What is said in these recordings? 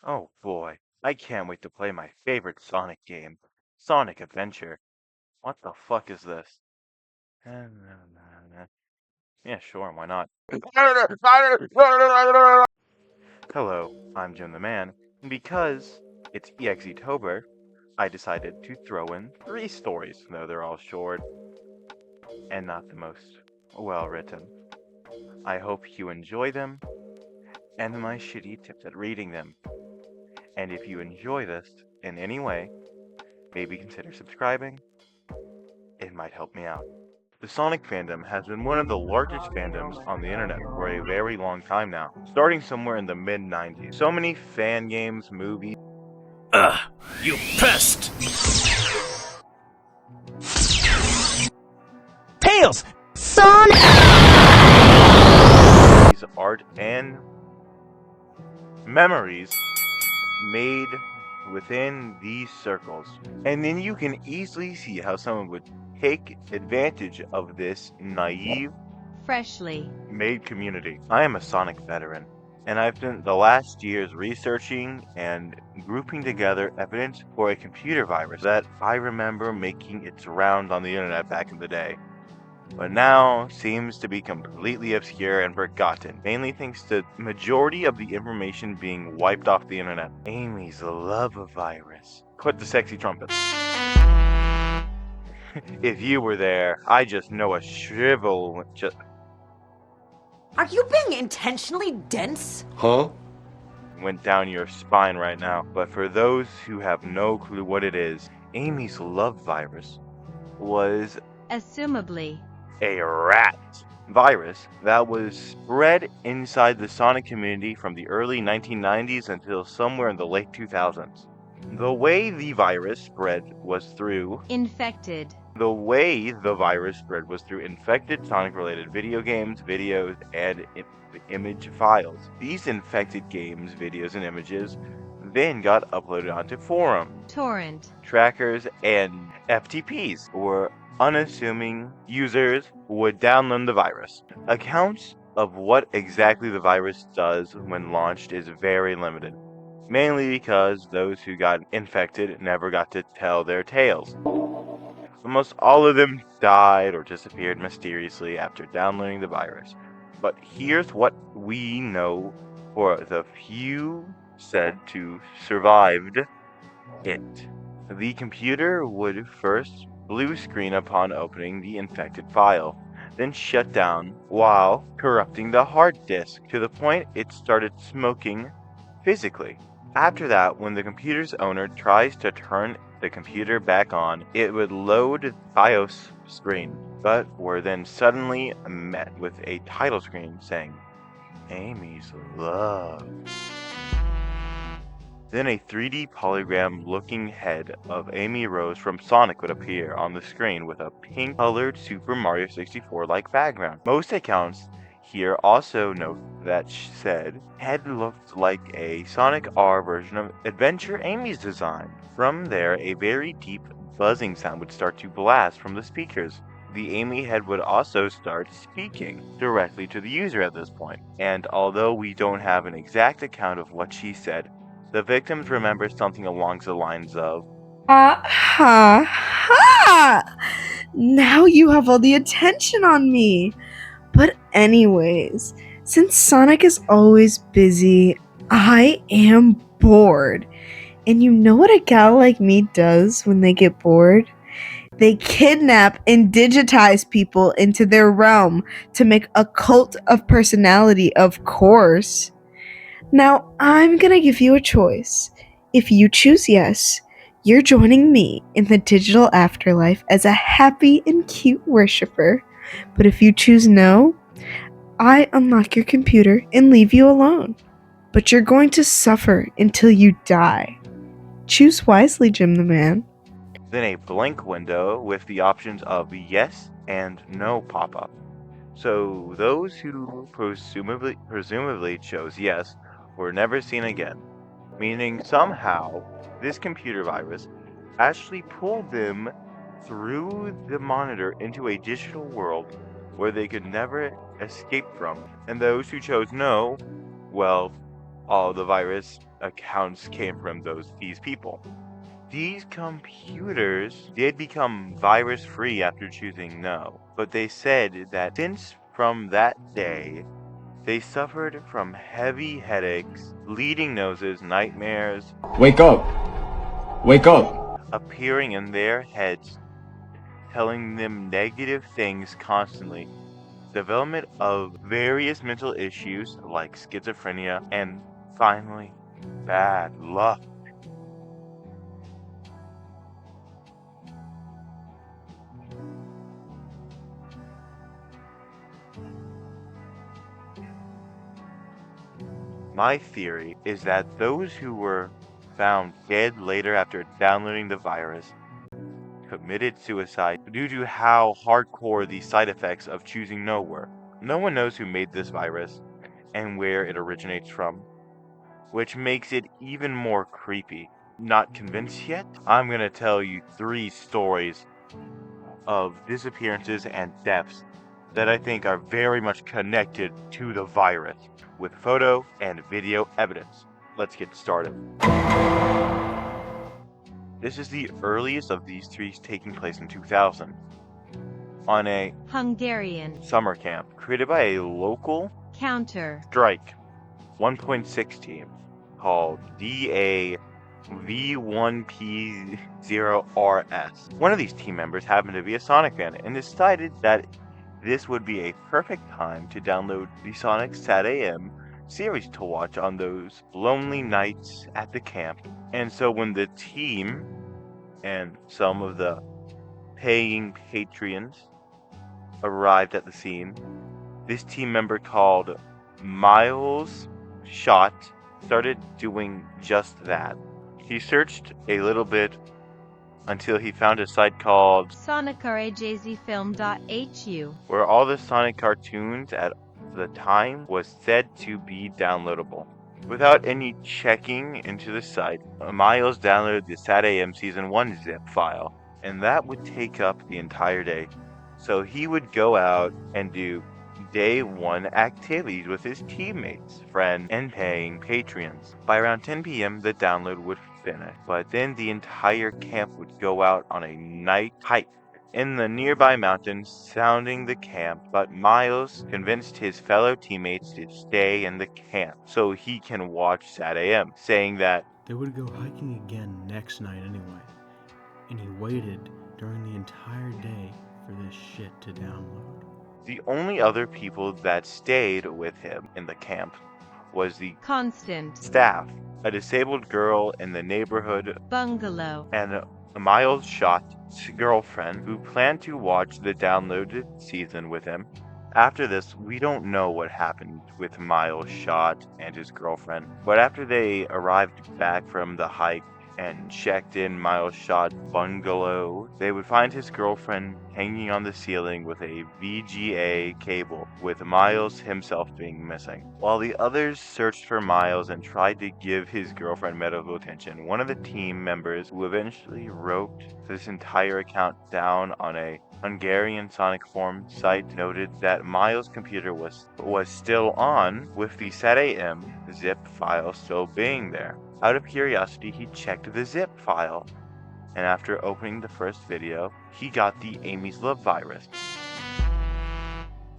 Oh boy, I can't wait to play my favorite Sonic game, Sonic Adventure. What the fuck is this? Yeah, sure, why not? Hello, I'm Jim the Man, and because it's EXE-tober, I decided to throw in 3 stories, though they're all short and not the most well written. I hope you enjoy them, and my shitty tips at reading them. And if you enjoy this in any way, maybe consider subscribing. It might help me out. The Sonic fandom has been one of the largest fandoms on the internet for a very long time now, starting somewhere in the mid-90s. So many fan games, movies, Ugh, you pest! Tails! Sonic! art, and memories made within these circles. And then you can easily see how someone would take advantage of this naive, Freshly made community. I am a Sonic veteran, and I've spent the last years researching and grouping together evidence for a computer virus that I remember making its rounds on the internet back in the day, but now seems to be completely obscure and forgotten, mainly thanks to the majority of the information being wiped off the internet. Amy's love virus. Quit the sexy trumpets. If you were there, I just know a shrivel just Are you being intentionally dense? Huh? went down your spine right now. But for those who have no clue what it is, Amy's love virus was assumably a rat virus that was spread inside the Sonic community from the early 1990s until somewhere in the late 2000s. The way the virus spread was through infected infected Sonic-related video games, videos, and image files. These infected games, videos, and images then got uploaded onto forums, torrent trackers, and FTPs, where unassuming users would download the virus. Accounts of what exactly the virus does when launched is very limited, mainly because those who got infected never got to tell their tales. Almost all of them died or disappeared mysteriously after downloading the virus. But here's what we know for the few said to survived it. The computer would first blue screen upon opening the infected file, then shut down while corrupting the hard disk to the point it started smoking physically. After that, when the computer's owner tries to turn the computer back on, it would load the BIOS screen, but were then suddenly met with a title screen saying, Amy's Love. Then a 3D polygram looking head of Amy Rose from Sonic would appear on the screen with a pink colored Super Mario 64 like background. Most accounts here also note that said head looked like a Sonic R version of Adventure Amy's design. From there, a very deep buzzing sound would start to blast from the speakers. The Amy head would also start speaking directly to the user at this point, and although we don't have an exact account of what she said, the victims remember something along the lines of, Ha ha ha! Now you have all the attention on me. But, anyways, since Sonic is always busy, I am bored. And you know what a gal like me does when they get bored? They kidnap and digitize people into their realm to make a cult of personality, of course. Now, I'm gonna give you a choice. If you choose yes, you're joining me in the digital afterlife as a happy and cute worshiper. But if you choose no, I unlock your computer and leave you alone. But you're going to suffer until you die. Choose wisely, Jim the Man. then a blank window with the options of yes and no pop up. So those who presumably chose yes were never seen again, meaning somehow this computer virus actually pulled them through the monitor into a digital world where they could never escape from. And those who chose no, well, all the virus accounts came from these people. These computers did become virus-free after choosing no, but they said that since from that day, they suffered from heavy headaches, bleeding noses, nightmares, Wake up! Wake up! appearing in their heads, telling them negative things constantly, development of various mental issues like schizophrenia, and finally, bad luck. My theory is that those who were found dead later after downloading the virus committed suicide due to how hardcore the side effects of choosing no were. No one knows who made this virus and where it originates from, which makes it even more creepy. Not convinced yet? I'm gonna tell you 3 stories of disappearances and deaths that I think are very much connected to the virus, with photo and video evidence. Let's get started. This is the earliest of these 3 taking place in 2000, on a Hungarian. summer camp created by a local Counter. strike 1.6 team called DAV1P0RS. One of these team members happened to be a Sonic fan and decided that this would be a perfect time to download the Sonic SatAM series to watch on those lonely nights at the camp. And so when the team and some of the paying patrons arrived at the scene, this team member called Miles Shot started doing just that. He searched a little bit until he found a site called sonicrajzfilm.hu, where all the Sonic cartoons at the time was said to be downloadable. Without any checking into the site, Miles downloaded the SatAM Season 1 zip file, and that would take up the entire day. So he would go out and do day 1 activities with his teammates, friends, and paying patrons. By around 10 p.m., the download would finish, but then the entire camp would go out on a night hike in the nearby mountains sounding the camp, but Miles convinced his fellow teammates to stay in the camp so he can watch SatAM, saying that they would go hiking again next night anyway, and he waited during the entire day for this shit to download. the only other people that stayed with him in the camp was the Constant. staff, a disabled girl in the neighborhood, Bungalow. and Miles Shot's girlfriend who planned to watch the downloaded season with him. After this, we don't know what happened with Miles Shot and his girlfriend, but after they arrived back from the hike and checked in Miles Shot's bungalow, they would find his girlfriend hanging on the ceiling with a VGA cable, with Miles himself being missing. While the others searched for Miles and tried to give his girlfriend medical attention, one of the team members who eventually wrote this entire account down on a Hungarian Sonic forum site noted that Miles' computer was still on, with the SatAM zip file still being there. Out of curiosity, he checked the zip file, and after opening the first video, he got the Amy's Love virus.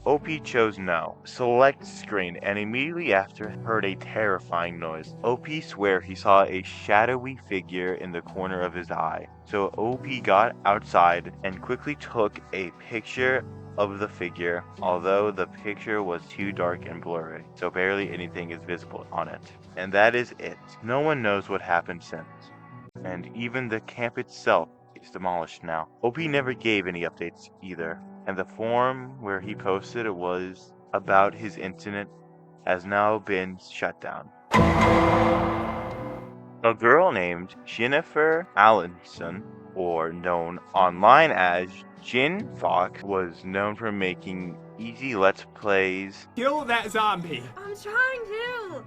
OP chose no. Select screen, and immediately after heard a terrifying noise. OP swear he saw a shadowy figure in the corner of his eye. So OP got outside and quickly took a picture of the figure, although the picture was too dark and blurry, so barely anything is visible on it. And that is it. No one knows what happened since. And even the camp itself is demolished now. OP never gave any updates either, and the forum where he posted it was about his incident has now been shut down. A girl named Jennifer Allenson, or known online as Jennifox, was known for making easy let's plays Kill that zombie! I'm trying to.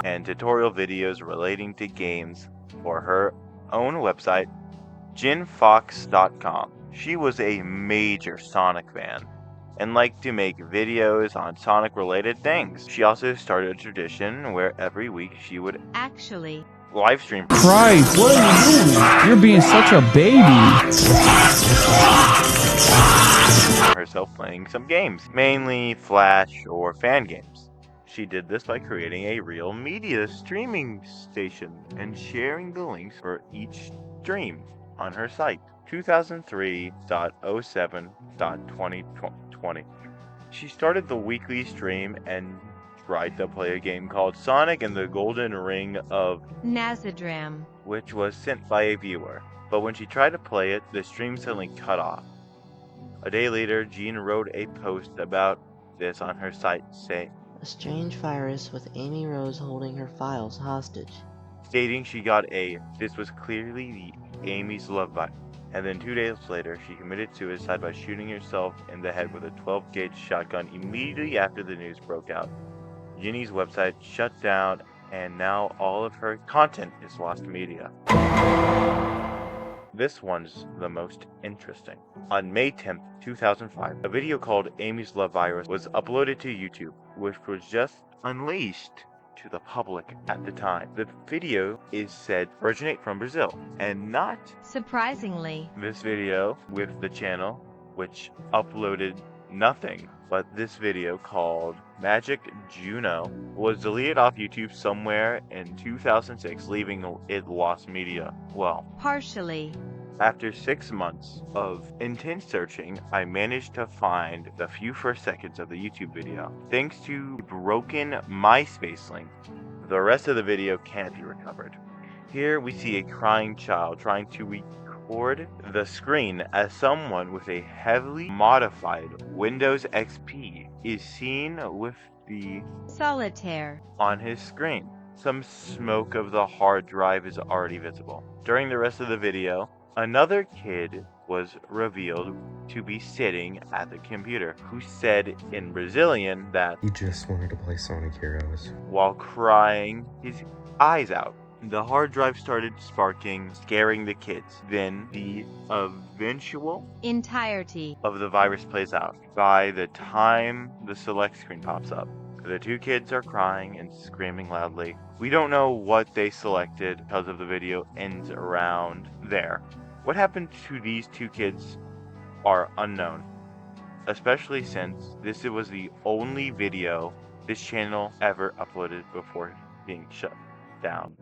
and tutorial videos relating to games for her own website, Jennifox.com. She was a major Sonic fan and liked to make videos on Sonic related things. She also started a tradition where every week she would Actually, live stream Christ, what are you doing? You're being such a baby. herself playing some games, mainly Flash or fan games. She did this by creating a real media streaming station and sharing the links for each stream on her site. 2003.07.2020. She started the weekly stream and tried to play a game called Sonic and the Golden Ring of Nazadram. which was sent by a viewer. But when she tried to play it, the stream suddenly cut off. A day later, Jean wrote a post about this on her site, A strange virus with Amy Rose holding her files hostage. stating she got this was clearly the Amy's love virus. And then 2 days later, she committed suicide by shooting herself in the head with a 12-gauge shotgun immediately after the news broke out. Ginny's website shut down, and now all of her content is lost media. This one's the most interesting. On May 10th, 2005, a video called Amy's Love Virus was uploaded to YouTube, which was just unleashed to the public at the time. The video is said to originate from Brazil, and not Surprisingly, this video with the channel, which uploaded nothing, but this video called Magic Juno was deleted off YouTube somewhere in 2006, leaving it lost media. Well, partially. after 6 months of intense searching, I managed to find the few first seconds of the YouTube video. Thanks to a broken MySpace link, the rest of the video can't be recovered. Here we see a crying child trying to record the screen as someone with a heavily modified Windows XP is seen with the Solitaire. on his screen. Some smoke of the hard drive is already visible. During the rest of the video, another kid was revealed to be sitting at the computer, who said in Brazilian that he just wanted to play Sonic Heroes while crying his eyes out. The hard drive started sparking, scaring the kids. Then the eventual Entirety. of the virus plays out. By the time the select screen pops up, the two kids are crying and screaming loudly. We don't know what they selected because of the video ends around there. What happened to these two kids are unknown, especially since this was the only video this channel ever uploaded before being shut down.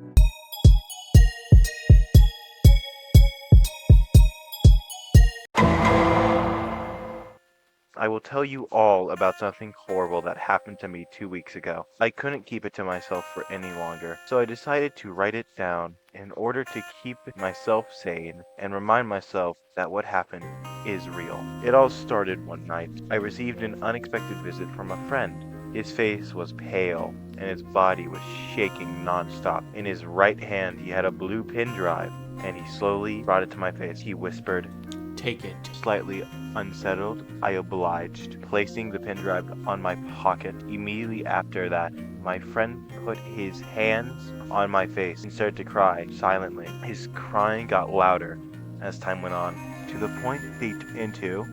I will tell you all about something horrible that happened to me 2 weeks ago. I couldn't keep it to myself for any longer, so I decided to write it down in order to keep myself sane and remind myself that what happened is real. It all started one night. I received an unexpected visit from a friend. His face was pale, and his body was shaking non-stop. In his right hand, he had a Blue Pendrive, and he slowly brought it to my face. He whispered, Take it. Slightly unsettled, I obliged, placing the pen drive on my pocket. Immediately after that, my friend put his hands on my face and started to cry silently. His crying got louder as time went on, to the point they into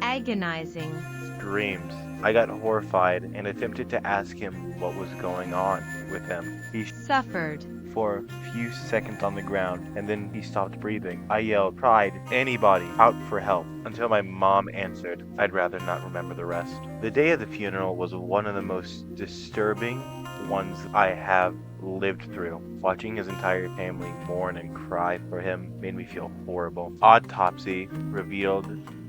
Agonizing. screams. I got horrified and attempted to ask him what was going on with him. He Suffered. for a few seconds on the ground, and then he stopped breathing. I yelled, cried, anybody, out for help, until my mom answered. I'd rather not remember the rest. The day of the funeral was one of the most disturbing ones I have lived through. Watching his entire family mourn and cry for him made me feel horrible. Autopsy revealed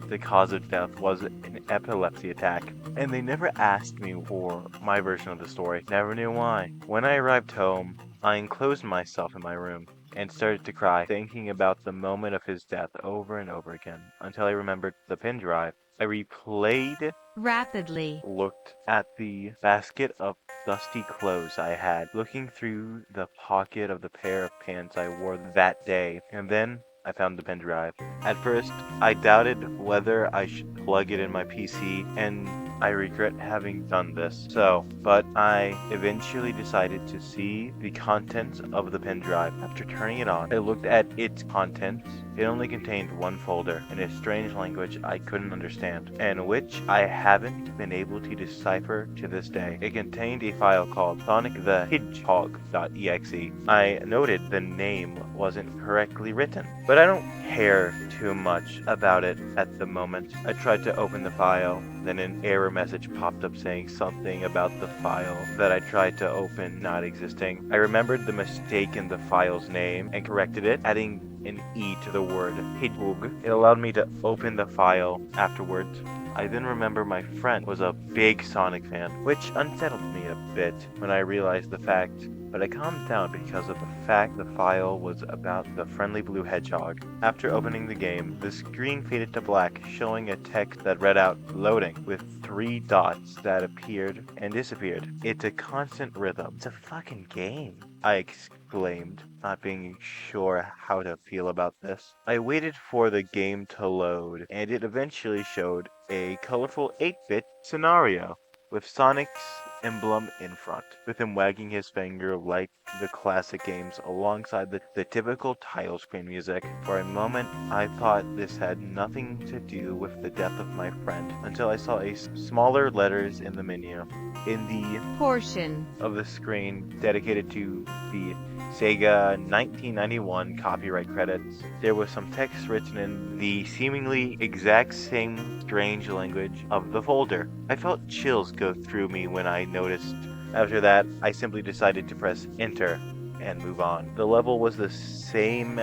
the cause of death was an epilepsy attack, and they never asked me for my version of the story. Never knew why. When I arrived home, I enclosed myself in my room and started to cry, thinking about the moment of his death over and over again, until I remembered the pen drive. I replayed, Rapidly. looked at the basket of dusty clothes I had, looking through the pocket of the pair of pants I wore that day, and then I found the pen drive. At first, I doubted whether I should plug it in my PC, and I regret having done this. But I eventually decided to see the contents of the pen drive. After turning it on, I looked at its contents. It only contained one folder in a strange language I couldn't understand, and which I haven't been able to decipher to this day. It contained a file called sonicthehedgehog.exe. I noted the name wasn't correctly written, but I don't care too much about it at the moment. I tried to open the file, then an error message popped up saying something about the file that I tried to open not existing. I remembered the mistake in the file's name and corrected it, adding an E to the word hedgehog. It allowed me to open the file afterwards. I then remember my friend was a big Sonic fan, which unsettled me a bit when I realized the fact, but I calmed down because of the fact the file was about the friendly blue hedgehog. After opening the game, the screen faded to black, showing a text that read out "loading" with 3 dots that appeared and disappeared. It's a constant rhythm. It's a fucking game, I exclaimed, not being sure how to feel about this. I waited for the game to load, and it eventually showed a colorful 8-bit scenario with Sonic's emblem in front, with him wagging his finger like the classic games alongside the typical title screen music. For a moment, I thought this had nothing to do with the death of my friend, until I saw smaller letters in the menu. In the portion of the screen dedicated to the Sega 1991 copyright credits, there was some text written in the seemingly exact same strange language of the folder. I felt chills go through me when I noticed. After that, I simply decided to press enter and move on. The level was the same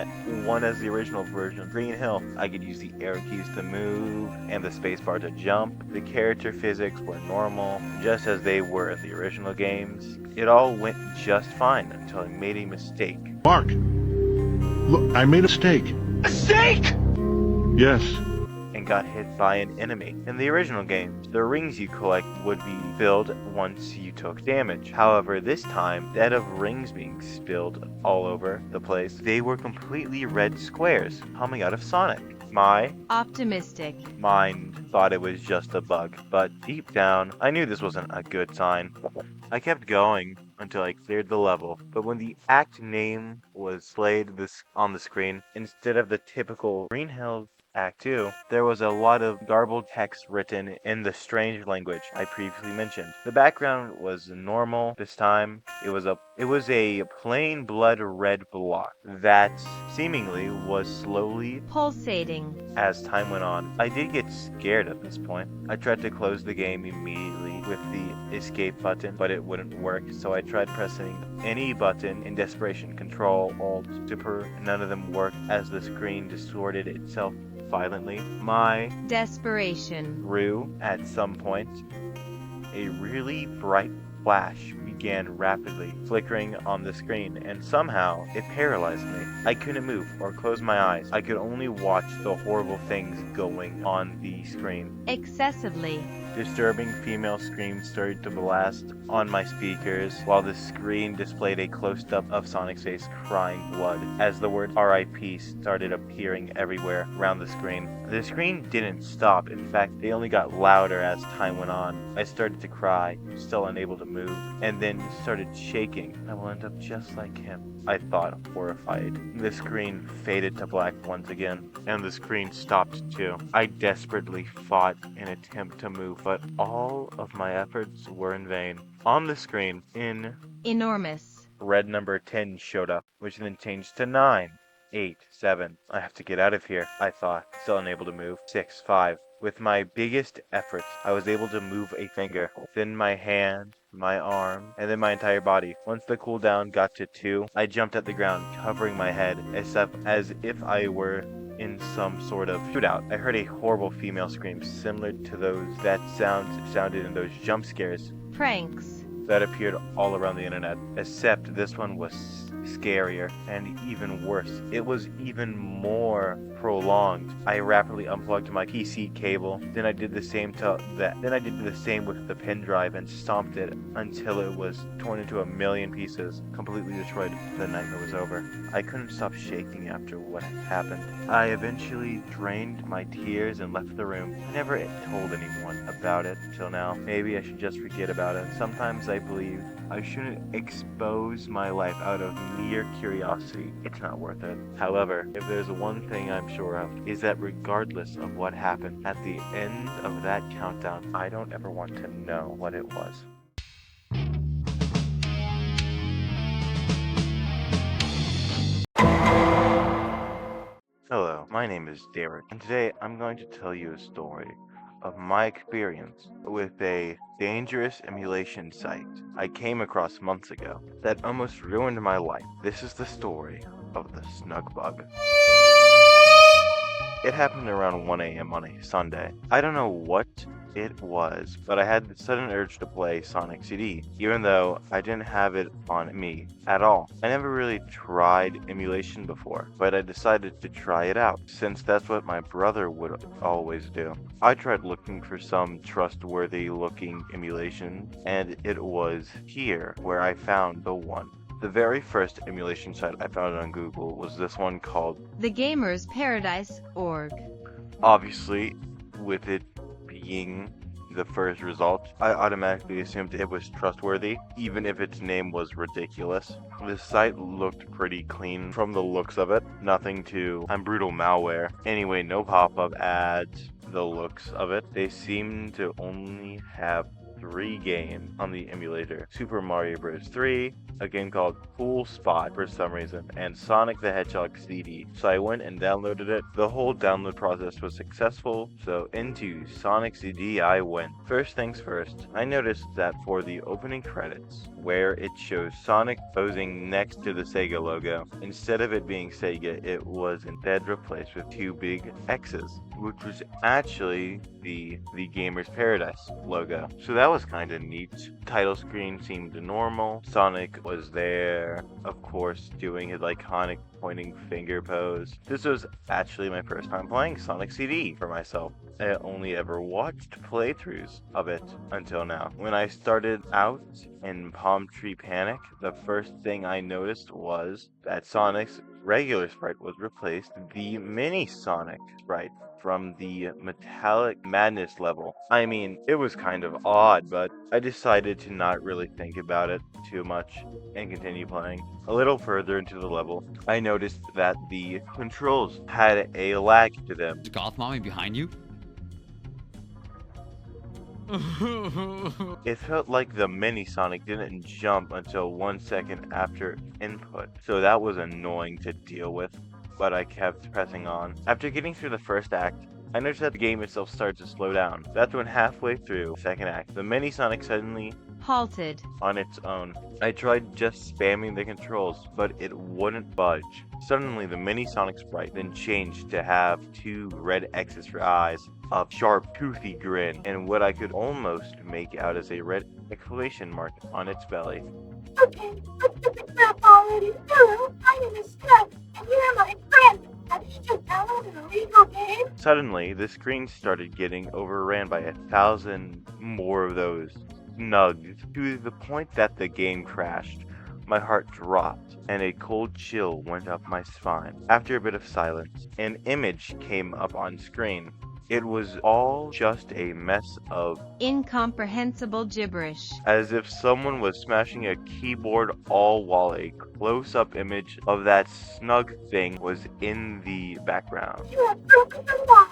one as the original version of Green Hill. I could use the arrow keys to move and the spacebar to jump. The character physics were normal, just as they were in the original games. It all went just fine until I made a mistake. Mark! Look, I made a mistake. Mistake! Yes. And got hit by an enemy. In the original games, the rings you collect would be filled once you took damage. However, this time, instead of rings being spilled all over the place, they were completely red squares coming out of Sonic. My optimistic mind thought it was just a bug, but deep down, I knew this wasn't a good sign. I kept going until I cleared the level, but when the act name was played on the screen, instead of the typical Green Hill Act 2, there was a lot of garbled text written in the strange language I previously mentioned. The background was normal this time. It was a plain blood red block that seemingly was slowly pulsating as time went on. I did get scared at this point. I tried to close the game immediately with the escape button, but it wouldn't work, so I tried pressing any button in desperation. Control, Alt, Super, none of them worked as the screen distorted itself violently. My desperation grew at some point. A really bright flash began rapidly flickering on the screen, and somehow it paralyzed me. I couldn't move or close my eyes. I could only watch the horrible things going on the screen. excessively Disturbing female screams started to blast on my speakers, while the screen displayed a close-up of Sonic's face crying blood as the word RIP started appearing everywhere around the screen. The screen didn't stop. In fact, they only got louder as time went on. I started to cry, still unable to move, and then started shaking. I will end up just like him, I thought, horrified. The screen faded to black once again, and the screen stopped too. I desperately fought in an attempt to move, but all of my efforts were in vain. On the screen, in enormous red number 10 showed up, which then changed to 9, 8, 7. I have to get out of here, I thought, still unable to move. 6, 5. With my biggest efforts, I was able to move a finger, then my hand, my arm, and then my entire body. Once the cooldown got to 2, I jumped at the ground, covering my head, as if I were in some sort of shootout. I heard a horrible female scream similar to those that sounded in those jump scares pranks that appeared all around the internet, except this one was scarier, and even worse. It was even more prolonged. I rapidly unplugged my PC cable. Then I did the same with the pen drive and stomped it until it was torn into a million pieces, completely destroyed. The nightmare was over. I couldn't stop shaking after what had happened. I eventually drained my tears and left the room. I never told anyone about it till now. Maybe I should just forget about it. Sometimes I believe I shouldn't expose my life out of mere curiosity. It's not worth it. However, if there's one thing I'm sure of, is that regardless of what happened at the end of that countdown, I don't ever want to know what it was. Hello, my name is Derek, and today I'm going to tell you a story of my experience with a dangerous emulation site I came across months ago that almost ruined my life. This is the story of the Snug Bug. It happened around 1 a.m. on a Sunday. I don't know what it was, but I had the sudden urge to play Sonic CD, even though I didn't have it on me at all. I never really tried emulation before, but I decided to try it out, since that's what my brother would always do. I tried looking for some trustworthy looking emulation, and it was here where I found the one. The very first emulation site I found on Google was this one called thegamersparadise.org. Obviously, with it being the first result, I automatically assumed it was trustworthy, even if its name was ridiculous. The site looked pretty clean from the looks of it. Nothing too brutal malware. Anyway, no pop-up ads. The looks of it. They seem to only have 3 games on the emulator. Super Mario Bros. 3, a game called Pool Spot for some reason, and Sonic the Hedgehog CD. So I went and downloaded it. The whole download process was successful, so into Sonic CD I went. First things first, I noticed that for the opening credits, where it shows Sonic posing next to the Sega logo, instead of it being Sega, it was instead replaced with 2 big X's, which was actually the Gamer's Paradise logo. So that was kind of neat. Title screen seemed normal. Sonic was there, of course, doing his iconic pointing finger pose. This was actually my first time playing Sonic CD for myself. I only ever watched playthroughs of it until now. When I started out in Palm Tree Panic, the first thing I noticed was that Sonic's regular sprite was replaced with the Mini Sonic sprite from the Metallic Madness level. I mean, it was kind of odd, but I decided to not really think about it too much and continue playing. A little further into the level, I noticed that the controls had a lag to them. Is Goth Mommy behind you? It felt like the Mini Sonic didn't jump until 1 second after input, so that was annoying to deal with, but I kept pressing on. After getting through the first act, I noticed that the game itself started to slow down. That's when halfway through the second act, the Mini Sonic suddenly halted on its own. I tried just spamming the controls, but it wouldn't budge. Suddenly, the Mini Sonic sprite then changed to have 2 red X's for eyes, a sharp, toothy grin, and what I could almost make out as a red exclamation mark on its belly. Okay, let's get the crap already. Hello, my name is Snug, and you're my friend. Have you just downloaded a legal game? Suddenly, the screen started getting overran by 1,000 more of those snugs, to the point that the game crashed. My heart dropped, and a cold chill went up my spine. After a bit of silence, an image came up on screen. It was all just a mess of incomprehensible gibberish, as if someone was smashing a keyboard, all while a close-up image of that snug thing was in the background. You have broken the law,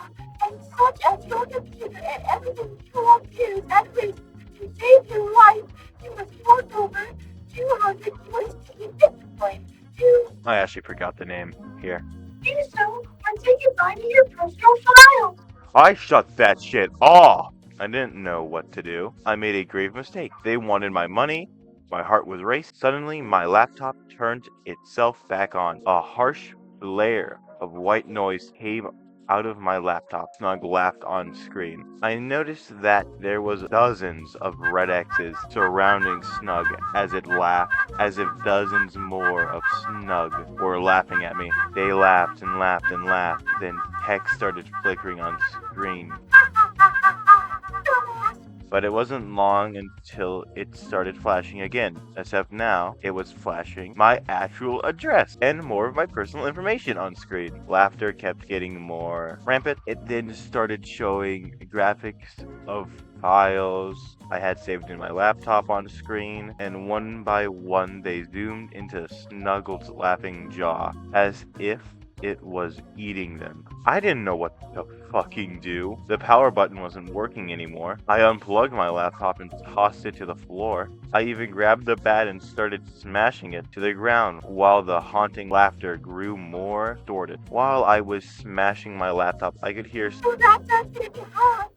and such as your computer and everything you have used and risked to save your life, you must fork over 200 USD Bitcoin to... I actually forgot the name here. Do so, and say goodbye to your personal files. I shut that shit off! I didn't know what to do. I made a grave mistake. They wanted my money. My heart was racing. Suddenly, my laptop turned itself back on. A harsh blare of white noise came out of my laptop. Snug laughed on screen. I noticed that there was dozens of red X's surrounding Snug as it laughed, as if dozens more of Snug were laughing at me. They laughed and laughed and laughed, then text started flickering on screen. But it wasn't long until it started flashing again, except now it was flashing my actual address and more of my personal information on screen. Laughter kept getting more rampant. It then started showing graphics of files I had saved in my laptop on screen, and one by one they zoomed into Snuggle's laughing jaw, as if it was eating them. I didn't know what to fucking do. The power button wasn't working anymore. I unplugged my laptop and tossed it to the floor. I even grabbed the bat and started smashing it to the ground while the haunting laughter grew more distorted. While I was smashing my laptop, I could hear So that's gonna be hard.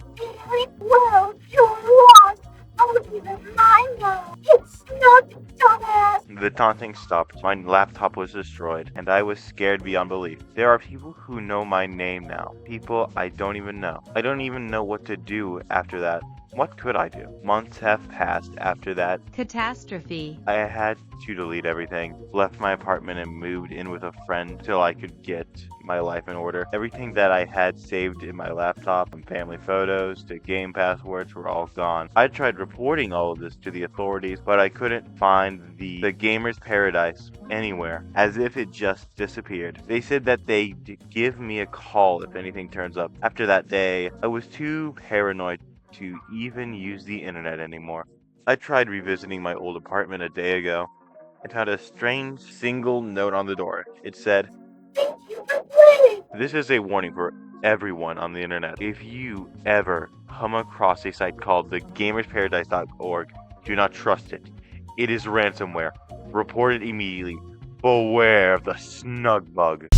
Well, you're lost. Oh, even mine now. It's not dumbass. the taunting stopped. My laptop was destroyed, and I was scared beyond belief. There are people who know my name now. People I don't even know. I don't even know what to do after that. What could I do? Months have passed after that. Catastrophe. I had to delete everything, left my apartment and moved in with a friend till I could get my life in order. Everything that I had saved in my laptop, from family photos to game passwords, were all gone. I tried reporting all of this to the authorities, but I couldn't find the Gamer's Paradise anywhere, as if it just disappeared. They said that they'd give me a call if anything turns up. After that day, I was too paranoid to even use the internet anymore. I tried revisiting my old apartment a day ago and found a strange single note on the door. It said, Thank you for playing. "This is a warning for everyone on the internet. If you ever come across a site called thegamersparadise.org, do not trust it. It is ransomware. Report it immediately. Beware of the Snug Bug."